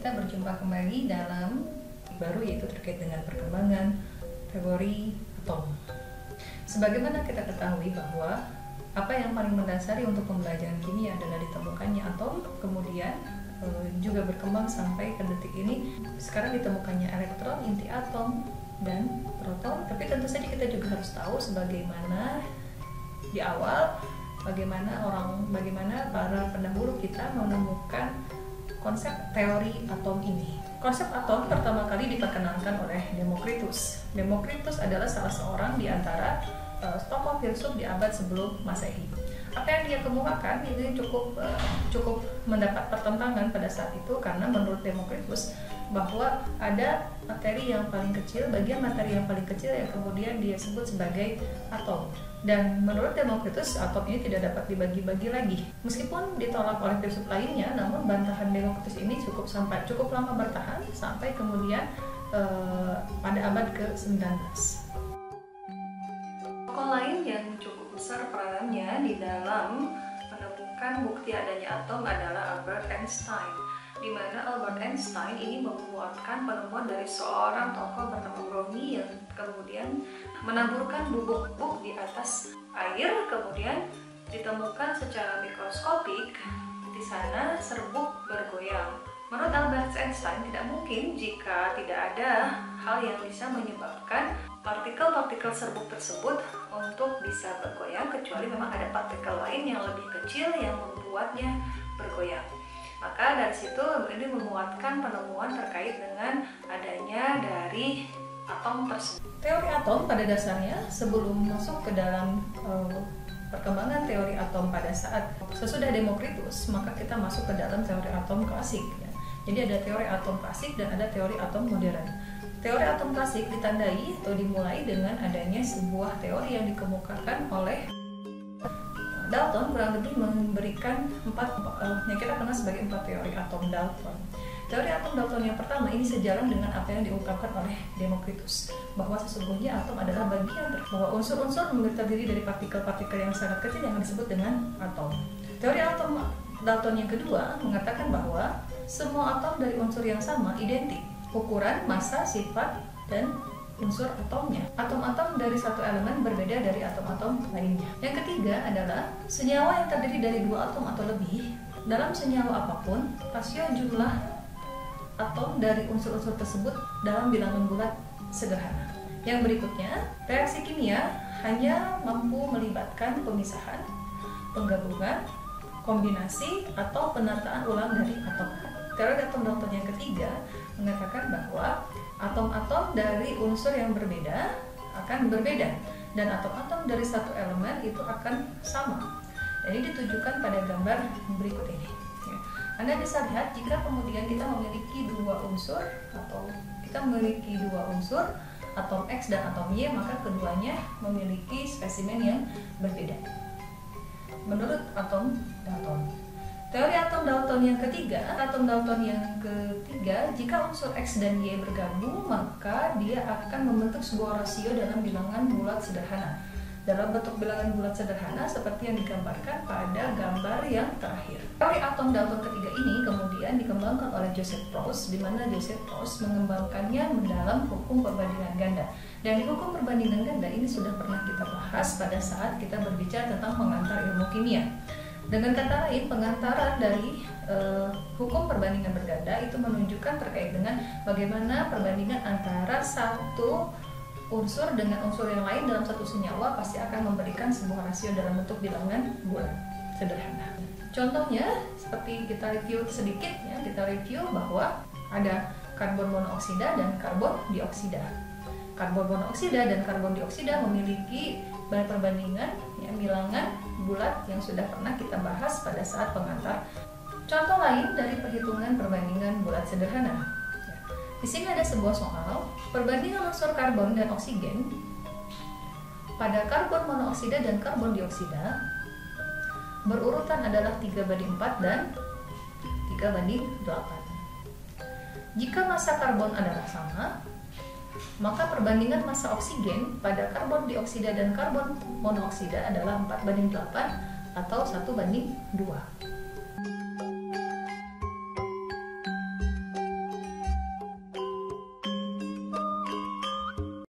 kita berjumpa kembali dalam baru, yaitu terkait dengan perkembangan teori atom. Sebagaimana kita ketahui bahwa apa yang paling mendasari untuk pembelajaran kimia adalah ditemukannya atom, kemudian juga berkembang sampai ke detik ini. Sekarang ditemukannya elektron, inti atom, dan proton. Tapi tentu saja kita juga harus tahu sebagaimana di awal bagaimana para pendahulu kita menemukan konsep teori atom ini. Konsep atom pertama kali diperkenalkan oleh Demokritus. Demokritus adalah salah seorang di antara tokoh filsuf di abad sebelum Masehi. Apa yang dia kemukakan itu cukup mendapat pertentangan pada saat itu, karena menurut Demokritus bahwa ada materi yang paling kecil, bagian materi yang paling kecil yang kemudian dia sebut sebagai atom. Dan menurut Demokritus, atom ini tidak dapat dibagi-bagi lagi. Meskipun ditolak oleh filsuf lainnya, namun bantahan Demokritus ini cukup lama bertahan sampai kemudian pada abad ke-19. Tokoh lain yang cukup besar peranannya di dalam menemukan bukti adanya atom adalah Albert Einstein, di mana Albert Einstein ini menguatkan penemuan dari seorang tokoh bernama Brownie yang kemudian menaburkan bubuk-bubuk di atas air, kemudian ditemukan secara mikroskopik di sana serbuk bergoyang. Menurut Albert Einstein, tidak mungkin jika tidak ada hal yang bisa menyebabkan partikel-partikel serbuk tersebut untuk bisa bergoyang, kecuali memang ada partikel lain yang lebih kecil yang membuatnya bergoyang. Maka dari situ ini menguatkan penemuan terkait dengan adanya dari atom tersebut. Teori atom pada dasarnya, sebelum masuk ke dalam perkembangan teori atom pada saat sesudah Demokritus, maka kita masuk ke dalam teori atom klasik. Ya. Jadi ada teori atom klasik dan ada teori atom modern. Teori atom klasik ditandai atau dimulai dengan adanya sebuah teori yang dikemukakan oleh Dalton, kurang lebih memberikan yang kita kenal sebagai 4 teori atom Dalton. Teori atom Dalton yang pertama ini sejalan dengan apa yang diungkapkan oleh Demokritus, bahwa sesungguhnya atom adalah bagian bahwa unsur-unsur terdiri dari partikel-partikel yang sangat kecil yang disebut dengan atom. Teori atom Dalton yang kedua mengatakan bahwa semua atom dari unsur yang sama identik, ukuran, massa, sifat, dan unsur atomnya. Atom-atom dari satu elemen berbeda dari atom-atom lainnya. Yang ketiga adalah senyawa yang terdiri dari 2 atom atau lebih. Dalam senyawa apapun, rasio jumlah atom dari unsur-unsur tersebut dalam bilangan bulat sederhana. Yang berikutnya, reaksi kimia hanya mampu melibatkan pemisahan, penggabungan, kombinasi, atau penataan ulang dari atom. Teori atom Dalton yang ketiga mengatakan bahwa atom-atom dari unsur yang berbeda akan berbeda, dan atom-atom dari satu elemen itu akan sama. Jadi ditujukan pada gambar berikut ini. Ya. Anda bisa lihat jika kemudian kita memiliki 2 unsur, atau kita memiliki 2 unsur, atom X dan atom Y, maka keduanya memiliki spesimen yang berbeda. Menurut atom Dalton. Teori atom Dalton yang ketiga, jika unsur X dan Y bergabung, maka dia akan membentuk sebuah rasio dalam bilangan bulat sederhana. Dalam bentuk bilangan bulat sederhana seperti yang digambarkan pada gambar yang terakhir. Teori atom Dalton ketiga ini kemudian dikembangkan oleh Joseph Proust, di mana Joseph Proust mengembangkannya mendalam hukum perbandingan ganda. Dan di hukum perbandingan ganda ini sudah pernah kita bahas pada saat kita berbicara tentang pengantar ilmu kimia. Dengan kata lain, pengantaran dari hukum perbandingan berganda itu menunjukkan terkait dengan bagaimana perbandingan antara satu unsur dengan unsur yang lain dalam satu senyawa pasti akan memberikan sebuah rasio dalam bentuk bilangan bulat sederhana. Contohnya, seperti kita review sedikit ya, kita review bahwa ada karbon monoksida dan karbon dioksida. Karbon monoksida dan karbon dioksida memiliki perbandingan ya, bilangan bulat yang sudah pernah kita bahas pada saat pengantar. Contoh lain dari perhitungan perbandingan bulat sederhana. Ya. Di sini ada sebuah soal, perbandingan unsur karbon dan oksigen pada karbon monoksida dan karbon dioksida berurutan adalah 3:4 dan 3:8. Jika massa karbon adalah sama, maka perbandingan massa oksigen pada karbon dioksida dan karbon monoksida adalah 4:8 atau 1:2.